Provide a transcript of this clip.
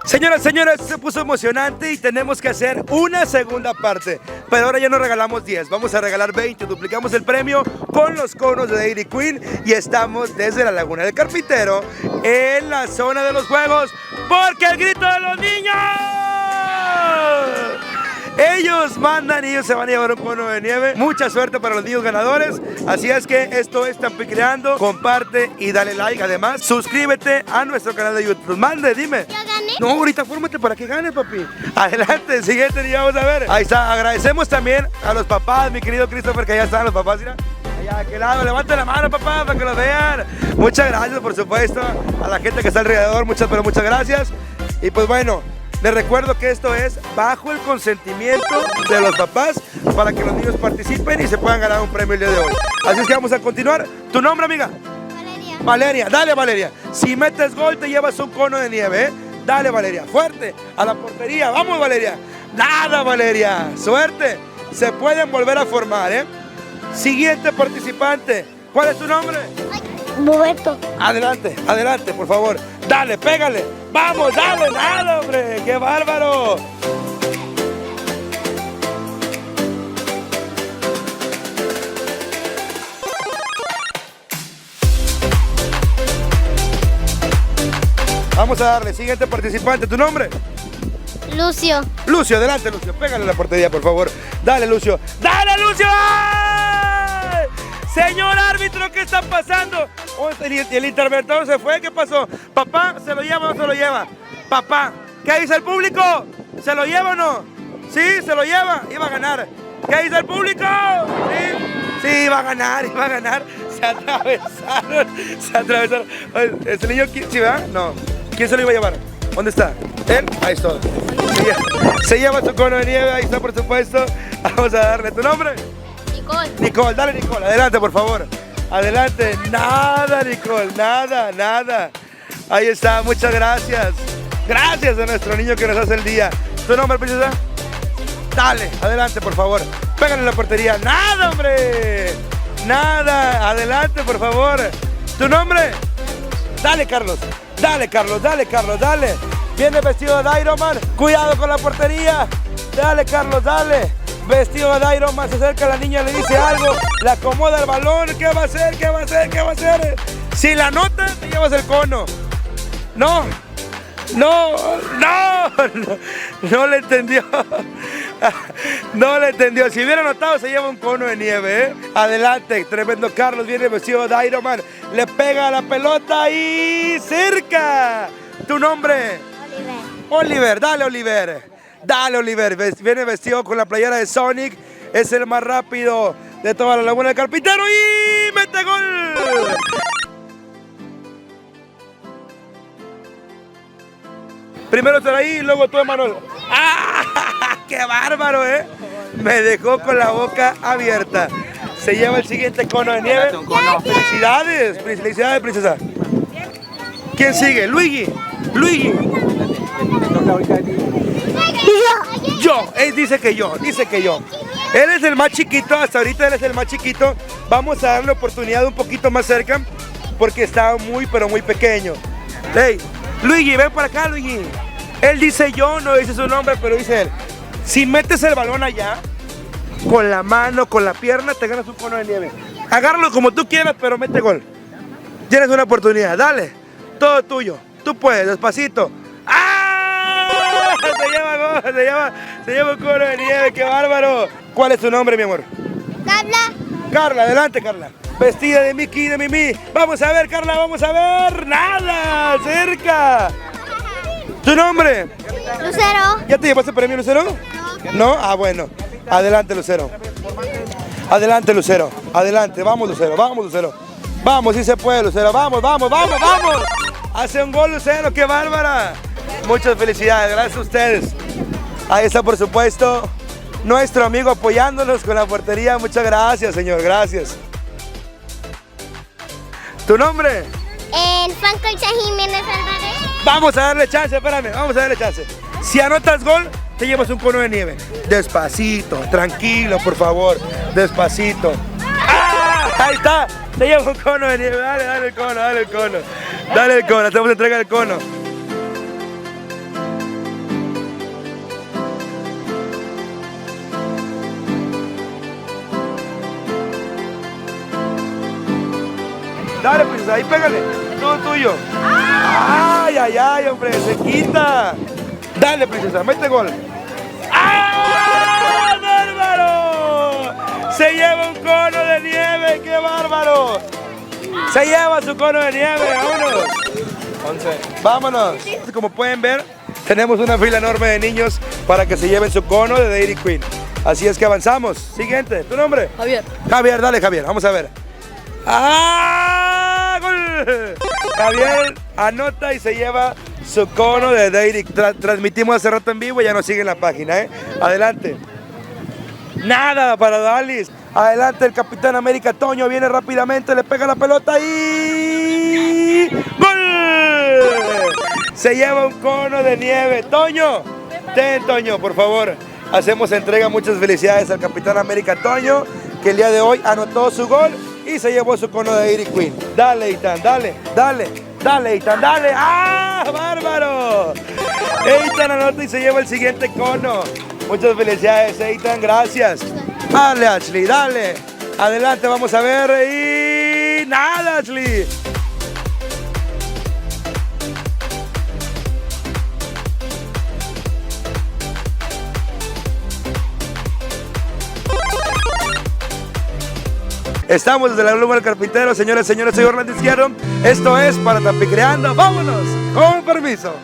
Señoras, señores, se puso emocionante y tenemos que hacer una segunda parte. Pero ahora ya no regalamos 10, vamos a regalar 20. Duplicamos el premio con los conos de Dairy Queen. Y estamos desde la Laguna del Carpintero, en la zona de los juegos, porque el grito de los niños, ellos mandan y ellos se van a llevar un cono de nieve. Mucha suerte para los niños ganadores. Así es que esto es Tampicriando. Comparte y dale like. Además, suscríbete a nuestro canal de YouTube. Mande, dime. ¿Ya gané? No, ahorita fórmate para que ganes, papi. Adelante, el siguiente día vamos a ver. Ahí está, agradecemos también a los papás, mi querido Christopher, que allá están los papás, mira. Allá a aquel lado, levante la mano, papá, para que los vean. Muchas gracias, por supuesto, a la gente que está alrededor, muchas gracias. Y pues bueno, les recuerdo que esto es bajo el consentimiento de los papás para que los niños participen y se puedan ganar un premio el día de hoy. Así es que vamos a continuar. ¿Tu nombre, amiga? Valeria. Valeria, dale, Valeria. Si metes gol, te llevas un cono de nieve, ¿eh? Dale, Valeria, fuerte, a la portería. Vamos, Valeria. Nada, Valeria. Suerte. Se pueden volver a formar, ¿eh? Siguiente participante. ¿Cuál es tu nombre? Roberto. Adelante, adelante, por favor. Dale, pégale. Vamos, dale, nada, hombre. ¡Qué bárbaro! Vamos a darle, siguiente participante, ¿tu nombre? Lucio. Lucio, adelante, Lucio, pégale a la portería, por favor. Dale, Lucio. ¡Dale, Lucio! ¡Ay! Señor árbitro, ¿qué está pasando? Oh, el interventor se fue, ¿qué pasó? Papá, ¿se lo lleva o no se lo lleva? Papá, ¿qué dice el público? ¿Se lo lleva o no? Sí, se lo lleva, iba a ganar. ¿Qué dice el público? Sí, iba a ganar, iba a ganar. Se atravesaron. ¿Ese niño quién, sí, verdad? No. ¿Quién se lo iba a llevar? ¿Dónde está? ¿Él? Ahí está. Se lleva su cono de nieve, ahí está, por supuesto. Vamos a darle tu nombre. Nicole. Nicole, dale, Nicole, adelante, por favor. Adelante. Nada, Nicole, nada. Ahí está, muchas gracias. Gracias a nuestro niño que nos hace el día. ¿Tu nombre, princesa? Dale, adelante, por favor. Pégale en la portería. ¡Nada, hombre! Nada. Adelante, por favor. ¿Tu nombre? Dale, Carlos. Dale. Viene vestido de Iron Man. Cuidado con la portería. Dale, Carlos, dale. Vestido de Iron Man, se acerca a la niña, le dice algo, le acomoda el balón. ¿Qué va a hacer? Si la nota, te llevas el cono. No le entendió. No le entendió. Si hubiera notado, se lleva un cono de nieve, ¿eh? Adelante, tremendo Carlos, viene vestido de Iron Man. Le pega a la pelota y cerca. ¿Tu nombre? Oliver, dale, Oliver. Viene vestido con la playera de Sonic. Es el más rápido de toda la Laguna del Carpintero y mete gol. Primero Saraí y luego tú, Emanuel. ¡Ah! ¡Qué bárbaro, eh! Me dejó con la boca abierta. Se lleva el siguiente cono de nieve. ¡Felicidades! ¡Felicidades, princesa! ¿Quién sigue? Luigi. Yo. Él dice que yo. Él es el más chiquito, hasta ahorita él es el más chiquito. Vamos a darle oportunidad un poquito más cerca porque está muy, pero muy pequeño. Hey, Luigi, ven para acá, Luigi. Él dice yo, no dice su nombre, pero dice él. Si metes el balón allá, con la mano, con la pierna, te ganas un cono de nieve. Agárralo como tú quieras, pero mete gol. Tienes una oportunidad, dale. Todo tuyo. Tú puedes, despacito. ¡Ah! Se lleva un cono de nieve, qué bárbaro. ¿Cuál es tu nombre, mi amor? Carla, adelante, Carla. Vestida de Mickey y de Mimi. Vamos a ver, Carla, vamos a ver. ¡Nada! ¡Cerca! ¿Tu nombre? Lucero. ¿Ya te llevaste el premio, Lucero? No. Ah, bueno. Adelante, Lucero. Adelante, vamos, Lucero. Vamos, sí se puede, Lucero. Vamos. Hace un gol, Lucero, qué bárbara. Muchas felicidades, gracias a ustedes. Ahí está, por supuesto, nuestro amigo apoyándonos con la portería. Muchas gracias, señor, gracias. ¿Tu nombre? Franco Jiménez Álvarez. Vamos a darle chance, espérame, Si anotas gol, te llevas un cono de nieve. Despacito, tranquilo, por favor, despacito. ¡Ah! Ahí está, Se lleva un cono de nieve. Dale el cono, dale el cono. Dale el cono, hacemos entrega del cono. Dale, princesa, ahí pégale. Todo tuyo. Ay, ay, ay, hombre, se quita. Dale, princesa, mete gol. ¡Ah! ¡Bárbaro! Se lleva un cono de nieve, ¡qué bárbaro! Se lleva su cono de nieve, vámonos. 11. Vámonos. Como pueden ver, tenemos una fila enorme de niños para que se lleven su cono de Dairy Queen. Así es que avanzamos. Siguiente, ¿tu nombre? Javier. Javier, dale Javier, vamos a ver. ¡Ah! ¡Gol! Javier anota y se lleva su cono de Dairy. Transmitimos hace rato en vivo y ya nos sigue en la página, ¿eh? Adelante. Nada para Dalis. Adelante el Capitán América Toño viene rápidamente, le pega la pelota y ¡gol! Se lleva un cono de nieve. Toño, ten Toño, por favor. Hacemos entrega, muchas felicidades al Capitán América Toño, que el día de hoy anotó su gol y se llevó su cono de Dairy Queen. Dale, Eitan, dale, Eitan, dale. ¡Ah, bárbaro! Eitan anota y se lleva el siguiente cono. Muchas felicidades, Eitan, gracias. Dale, Ashley, dale. Adelante, vamos a ver. Y nada, Ashley. Estamos desde la Luma del Carpintero, señores, soy Orlando Izquierdo. Esto es Para Tampiqueando. ¡Vámonos! Con permiso.